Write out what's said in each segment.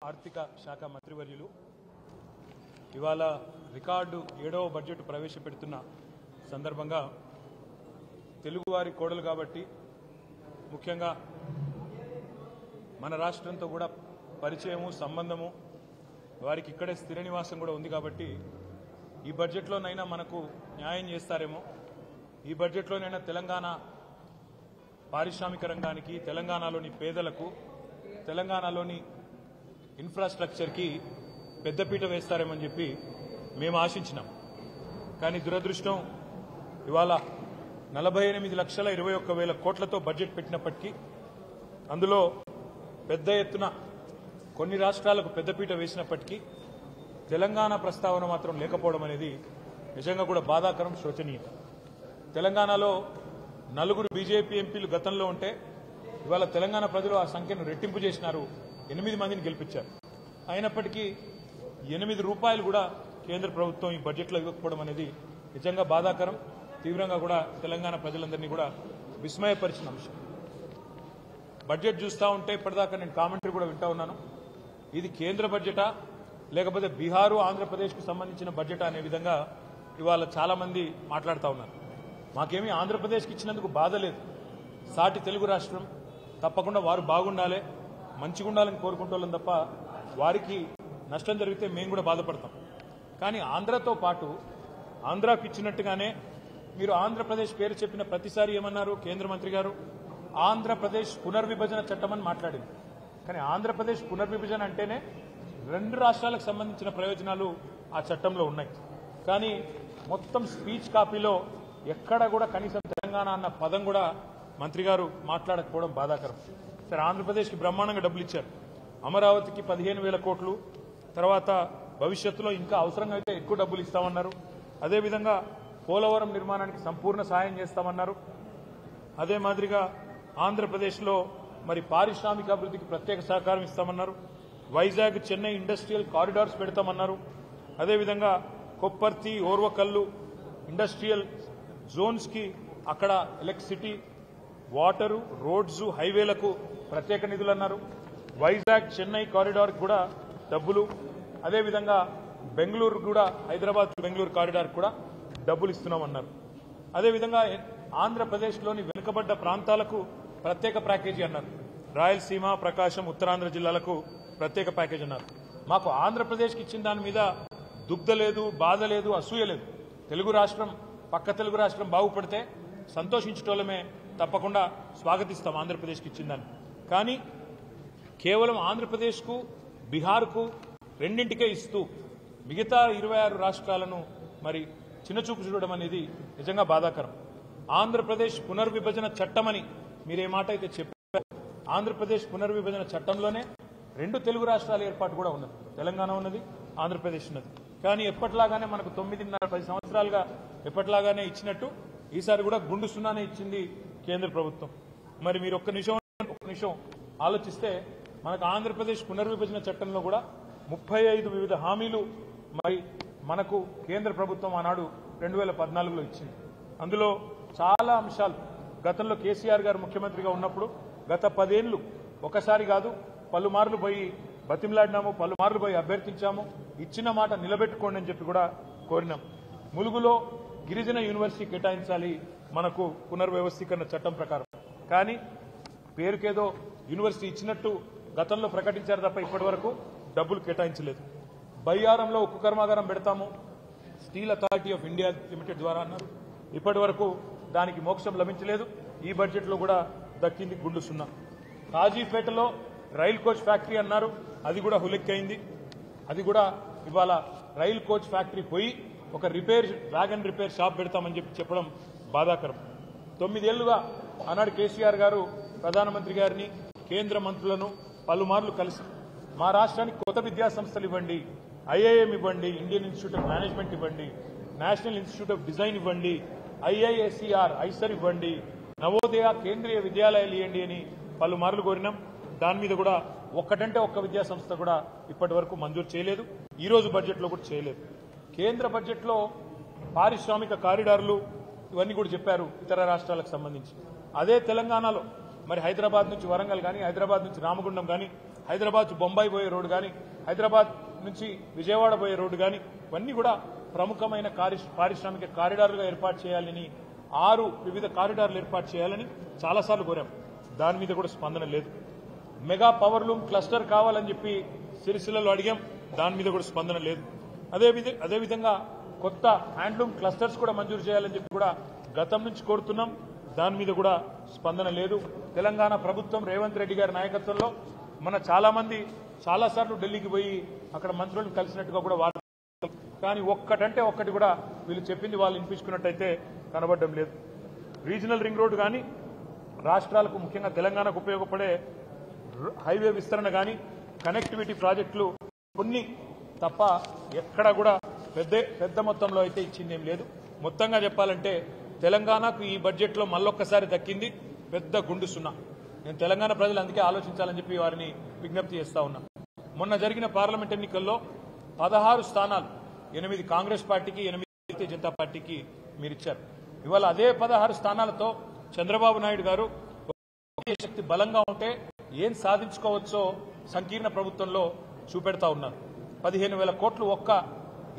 ఆర్థిక శాఖ మంత్రివర్యులు ఇవాళ రికార్డు 7వ బడ్జెట్ ప్రవేశపెడుతున్న సందర్భంగా తెలుగువారి కోడలు కాబట్టి ముఖ్యంగా మన రాష్ట్రంతో కూడా పరిచయము సంబంధము వారికి ఇక్కడే స్థిర నివాసం కూడా ఉంది కాబట్టి ఈ బడ్జెట్లోనైనా మనకు న్యాయం చేస్తారేమో ఈ బడ్జెట్లోనైనా తెలంగాణ పారిశ్రామిక రంగానికి తెలంగాణలోని పేదలకు తెలంగాణలోని ఇన్ఫ్రాస్ట్రక్చర్కి పెద్దపీట వేస్తారేమని చెప్పి మేము ఆశించినాం. కానీ దురదృష్టం ఇవాళ 48,21,000 కోట్లతో బడ్జెట్ పెట్టినప్పటికీ అందులో పెద్ద ఎత్తున కొన్ని రాష్ట్రాలకు పెద్దపీట వేసినప్పటికీ తెలంగాణ ప్రస్తావన మాత్రం లేకపోవడం అనేది నిజంగా కూడా బాధాకరం, శోచనీయం. తెలంగాణలో 4 బీజేపీ ఎంపీలు గతంలో ఉంటే ఇవాళ తెలంగాణ ప్రజలు ఆ సంఖ్యను రెట్టింపు చేసినారు, 8 మందిని గెలిపించారు. అయినప్పటికీ 8 రూపాయలు కూడా కేంద్ర ప్రభుత్వం ఈ బడ్జెట్లో ఇవ్వకపోవడం అనేది నిజంగా బాధాకరం, తీవ్రంగా కూడా తెలంగాణ ప్రజలందరినీ కూడా విస్మయపరిచిన అంశం. బడ్జెట్ చూస్తూ ఉంటే ఇప్పటిదాకా నేను కామెంటరీ కూడా వింటా ఉన్నాను. ఇది కేంద్ర బడ్జెటా లేకపోతే బీహారు ఆంధ్రప్రదేశ్కు సంబంధించిన బడ్జెటా అనే విధంగా ఇవాళ చాలా మంది మాట్లాడుతూ ఉన్నారు. మాకేమీ ఆంధ్రప్రదేశ్కి ఇచ్చినందుకు బాధ లేదు. సాటి తెలుగు రాష్ట్రం, తప్పకుండా వారు బాగుండాలి, మంచిగా ఉండాలని కోరుకుంటోళ్ళం తప్ప వారికి నష్టం జరిగితే మేము కూడా బాధపడతాం. కానీ ఆంధ్రతో పాటు ఆంధ్రాకు ఇచ్చినట్టుగానే మీరు ఆంధ్రప్రదేశ్ పేరు చెప్పిన ప్రతిసారి ఏమన్నారు కేంద్ర మంత్రి గారు? ఆంధ్రప్రదేశ్ పునర్విభజన చట్టం అని మాట్లాడింది. కానీ ఆంధ్రప్రదేశ్ పునర్విభజన అంటేనే 2 రాష్ట్రాలకు సంబంధించిన ప్రయోజనాలు ఆ చట్టంలో ఉన్నాయి. కానీ మొత్తం స్పీచ్ కాపీలో ఎక్కడ కూడా కనీసం తెలంగాణ అన్న పదం కూడా మంత్రి గారు మాట్లాడకపోవడం బాధాకరం. సరే, ఆంధ్రప్రదేశ్కి బ్రహ్మాండంగా డబ్బులు ఇచ్చారు. అమరావతికి 15,000 కోట్లు, తర్వాత భవిష్యత్తులో ఇంకా అవసరంగా అయితే ఎక్కువ డబ్బులు ఇస్తామన్నారు. అదేవిధంగా పోలవరం నిర్మాణానికి సంపూర్ణ సాయం చేస్తామన్నారు. అదే మాదిరిగా ఆంధ్రప్రదేశ్లో మరి పారిశ్రామిక అభివృద్ధికి ప్రత్యేక సహకారం ఇస్తామన్నారు. వైజాగ్ చెన్నై ఇండస్ట్రియల్ కారిడార్స్ పెడతామన్నారు. అదేవిధంగా కొప్పర్తి ఓర్వకల్లు ఇండస్ట్రియల్ జోన్స్కి అక్కడ ఎలక్ట్రిసిటీ, వాటరు, రోడ్స్, హైవేలకు ప్రత్యేక నిధులు అన్నారు. వైజాగ్ చెన్నై కారిడార్ కూడా డబ్బులు. అదేవిధంగా బెంగళూరు కూడా, హైదరాబాద్ బెంగళూరు కారిడార్ కూడా డబ్బులు ఇస్తున్నామన్నారు. అదేవిధంగా ఆంధ్రప్రదేశ్లోని వెనుకబడ్డ ప్రాంతాలకు ప్రత్యేక ప్యాకేజీ అన్నారు. రాయలసీమ, ప్రకాశం, ఉత్తరాంధ్ర జిల్లాలకు ప్రత్యేక ప్యాకేజీ అన్నారు. మాకు ఆంధ్రప్రదేశ్కి ఇచ్చిన దాని మీద దుగ్ధ లేదు, బాధ లేదు, అసూయ లేదు. తెలుగు రాష్ట్రం, పక్క తెలుగు రాష్ట్రం బాగుపడితే సంతోషించటోళ్ళమే, తప్పకుండా స్వాగతిస్తాం ఆంధ్రప్రదేశ్కి ఇచ్చిన దాన్ని. కానీ కేవలం ఆంధ్రప్రదేశ్కు బీహార్కు రెండింటికే ఇస్తూ మిగతా 26 రాష్ట్రాలను మరి చిన్నచూపు చూడడం అనేది నిజంగా బాధాకరం. ఆంధ్రప్రదేశ్ పునర్విభజన చట్టమని మీరే మాట అయితే చెప్పారు. ఆంధ్రప్రదేశ్ పునర్విభజన చట్టంలోనే 2 తెలుగు రాష్ట్రాల ఏర్పాటు కూడా ఉన్నది. తెలంగాణ ఉన్నది, ఆంధ్రప్రదేశ్ ఉన్నది. కానీ ఎప్పట్లాగానే మనకు 9.5-10 సంవత్సరాలుగా ఎప్పట్లాగానే ఇచ్చినట్టు ఈసారి కూడా గుండు సున్నానే ఇచ్చింది కేంద్ర ప్రభుత్వం. మరి మీరు ఒక్క నిమిషం ఆలోచిస్తే మనకు ఆంధ్రప్రదేశ్ పునర్విభజన చట్టంలో కూడా 35 వివిధ హామీలు మరి మనకు కేంద్ర ప్రభుత్వం ఆనాడు 2014లో ఇచ్చింది. అందులో చాలా అంశాలు గతంలో కేసీఆర్ గారు ముఖ్యమంత్రిగా ఉన్నప్పుడు గత 10 ఏళ్లు ఒకసారి కాదు పలుమార్లు పోయి బతిమలాడినాము, పలుమార్లు పోయి అభ్యర్థించాము. ఇచ్చిన మాట నిలబెట్టుకోండి అని చెప్పి కూడా కోరినాం. ములుగులో గిరిజన యూనివర్సిటీ కేటాయించాలి మనకు పునర్వ్యవస్థీకరణ చట్టం ప్రకారం. కానీ పేరుకేదో యూనివర్సిటీ ఇచ్చినట్టు గతంలో ప్రకటించారు తప్ప ఇప్పటి వరకు డబ్బులు కేటాయించలేదు. బయ్యారంలో ఉక్కు కర్మాగారం పెడతాము steel authority of India limited ద్వారా అన్నారు. ఇప్పటి వరకు దానికి మోక్షం లభించలేదు. ఈ బడ్జెట్లో కూడా దక్కింది గుండు సున్నా. కాజీపేటలో రైల్ కోచ్ ఫ్యాక్టరీ అన్నారు, అది కూడా హులెక్కైంది. అది కూడా ఇవాళ రైల్ కోచ్ ఫ్యాక్టరీ పోయి ఒక వ్యాగన్ రిపేర్ షాప్ పెడతామని చెప్పడం బాధాకరం. 9 ఏళ్లుగా ఆనాడు కేసీఆర్ గారు ప్రధానమంత్రి గారిని, కేంద్ర మంత్రులను పలుమార్లు కలిసి మా రాష్ట్రానికి కొత్త విద్యా సంస్థలు ఇవ్వండి, ఐఐఎం ఇవ్వండి, ఇండియన్ ఇన్స్టిట్యూట్ ఆఫ్ మేనేజ్మెంట్ ఇవ్వండి, నేషనల్ ఇన్స్టిట్యూట్ ఆఫ్ డిజైన్ ఇవ్వండి, ఐఐఎస్ఈఆర్ ఐసర్ ఇవ్వండి, నవోదయ కేంద్రీయ విద్యాలయాలు ఇవ్వండి అని పలుమార్లు కోరినాం. దాని మీద కూడా ఒక్కటంటే ఒక్క విద్యా సంస్థ కూడా ఇప్పటి వరకు మంజూరు చేయలేదు. ఈ రోజు బడ్జెట్లో కూడా చేయలేదు. కేంద్ర బడ్జెట్లో పారిశ్రామిక కారిడార్లు ఇవన్నీ కూడా చెప్పారు ఇతర రాష్ట్రాలకు సంబంధించి. అదే తెలంగాణలో మరి హైదరాబాద్ నుంచి వరంగల్ కానీ, హైదరాబాద్ నుంచి రామగుండం కానీ, హైదరాబాద్ బొంబాయి పోయే రోడ్డు కానీ, హైదరాబాద్ నుంచి విజయవాడ పోయే రోడ్డు కానీ, ఇవన్నీ కూడా ప్రముఖమైన పారిశ్రామిక కారిడార్లుగా ఏర్పాటు చేయాలని 6 వివిధ కారిడార్లు ఏర్పాటు చేయాలని చాలాసార్లు కోరాం. దాని మీద కూడా స్పందన లేదు. మెగా పవర్ లూమ్ క్లస్టర్ కావాలని చెప్పి సిరిసిల్లలో అడిగాం. దాని మీద కూడా స్పందన లేదు. అదేవిధంగా కొత్త హ్యాండ్లూమ్ క్లస్టర్స్ కూడా మంజూరు చేయాలని చెప్పి కూడా గతం నుంచి కోరుతున్నాం. దాని మీద కూడా స్పందన లేదు. తెలంగాణ ప్రభుత్వం రేవంత్ రెడ్డి గారి నాయకత్వంలో మన చాలా మంది చాలాసార్లు ఢిల్లీకి పోయి అక్కడ మంత్రులను కలిసినట్టుగా కూడా వార్త, కానీ ఒక్కటంటే ఒక్కటి కూడా వీళ్ళు చెప్పింది వాళ్ళు వినిపించుకున్నట్టయితే కనబడడం లేదు. రీజనల్ రింగ్ రోడ్డు కానీ, రాష్ట్రాలకు ముఖ్యంగా తెలంగాణకు ఉపయోగపడే హైవే విస్తరణ కానీ, కనెక్టివిటీ ప్రాజెక్టులు కొన్ని తప్ప ఎక్కడా కూడా పెద్ద మొత్తంలో అయితే ఇచ్చిందేం లేదు. మొత్తంగా చెప్పాలంటే తెలంగాణకు ఈ బడ్జెట్లో మళ్ళొక్కసారి దక్కింది పెద్ద గుండు సున్నా. నేను తెలంగాణ ప్రజలు అందుకే ఆలోచించాలని చెప్పి వారిని విజ్ఞప్తి చేస్తా ఉన్నా. మొన్న జరిగిన పార్లమెంట్ ఎన్నికల్లో 16 స్థానాలు 8 కాంగ్రెస్ పార్టీకి, 8 భారతీయ జనతా పార్టీకి మీరిచ్చారు. ఇవాళ అదే 16 స్థానాలతో చంద్రబాబు నాయుడు గారు శక్తి బలంగా ఉంటే ఏం సాధించుకోవచ్చో సంకీర్ణ ప్రభుత్వంలో చూపెడతా ఉన్నారు. 15,000 కోట్లు ఒక్క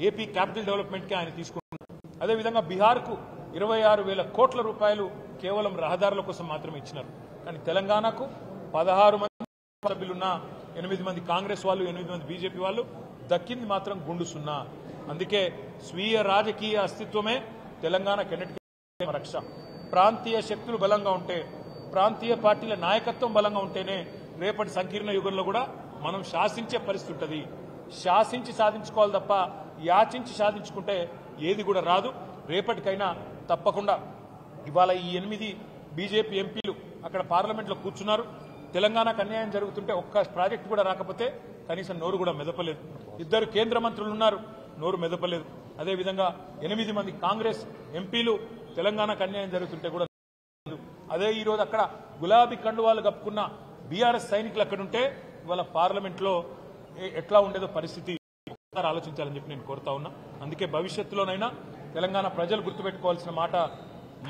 ఏపీ క్యాపిటల్ డెవలప్మెంట్కి ఆయన తీసుకుంటున్నారు. అదేవిధంగా బీహార్కు 26,000 కోట్ల రూపాయలు కేవలం రహదారుల కోసం మాత్రమే ఇచ్చినారు. కానీ తెలంగాణకు 16 మంది సభ్యులున్న 8 మంది కాంగ్రెస్ వాళ్ళు, 8 మంది బీజేపీ వాళ్ళు దక్కింది మాత్రం గుండు సున్నా. అందుకే స్వీయ రాజకీయ అస్తిత్వమే తెలంగాణ కెన్నటికి రక్ష. ప్రాంతీయ శక్తులు బలంగా ఉంటే, ప్రాంతీయ పార్టీల నాయకత్వం బలంగా ఉంటేనే రేపటి సంకీర్ణ యుగంలో కూడా మనం శాసించే పరిస్థితి ఉంటుంది. శాసించి సాధించుకోవాలి తప్ప యాచించి సాధించుకుంటే ఏది కూడా రాదు. రేపటికైనా తప్పకుండా ఇవాళ ఈ 8 బీజేపీ ఎంపీలు అక్కడ పార్లమెంట్లో కూర్చున్నారు. తెలంగాణకు అన్యాయం జరుగుతుంటే ఒక్క ప్రాజెక్టు కూడా రాకపోతే కనీసం నోరు కూడా మెదపలేదు. 2 కేంద్ర మంత్రులు ఉన్నారు, నోరు మెదపలేదు. అదేవిధంగా 8 మంది కాంగ్రెస్ ఎంపీలు తెలంగాణకు అన్యాయం జరుగుతుంటే కూడా. అదే ఈరోజు అక్కడ గులాబీ కండువాలు కప్పుకున్న బీఆర్ఎస్ సైనికులు అక్కడుంటే ఇవాళ పార్లమెంట్లో ఎట్లా ఉండేదో పరిస్థితి ఆలోచించాలని చెప్పి నేను కోరుతా ఉన్నా. అందుకే భవిష్యత్తులోనైనా తెలంగాణ ప్రజలు గుర్తుపెట్టుకోవాల్సిన మాట,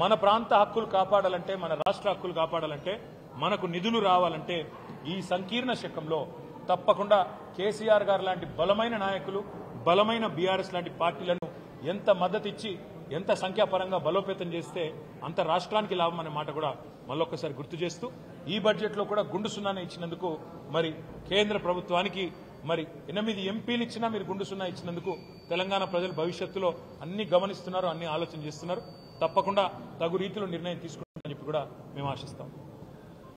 మన ప్రాంత హక్కులు కాపాడాలంటే, మన రాష్ట్ర హక్కులు కాపాడాలంటే, మనకు నిధులు రావాలంటే ఈ సంకీర్ణ శకంలో తప్పకుండా కేసీఆర్ గారు లాంటి బలమైన నాయకులు, బలమైన బీఆర్ఎస్ లాంటి పార్టీలను ఎంత మద్దతు ఇచ్చి, ఎంత సంఖ్యాపరంగా బలోపేతం చేస్తే అంత రాష్ట్రానికి లాభం అనే మాట కూడా మళ్ళొక్కసారి గుర్తు చేస్తూ, ఈ బడ్జెట్లో కూడా గుండు సున్నానే ఇచ్చినందుకు మరి కేంద్ర ప్రభుత్వానికి 8 ఎంపీలు ఇచ్చినా మీరు గుండు సున్నా ఇచ్చినందుకు తెలంగాణ ప్రజలు భవిష్యత్తులో అన్ని గమనిస్తున్నారు, అన్ని ఆలోచన చేస్తున్నారు. తప్పకుండా తగు రీతిలో నిర్ణయం తీసుకుంటారని చెప్పి కూడా మేము ఆశిస్తాం.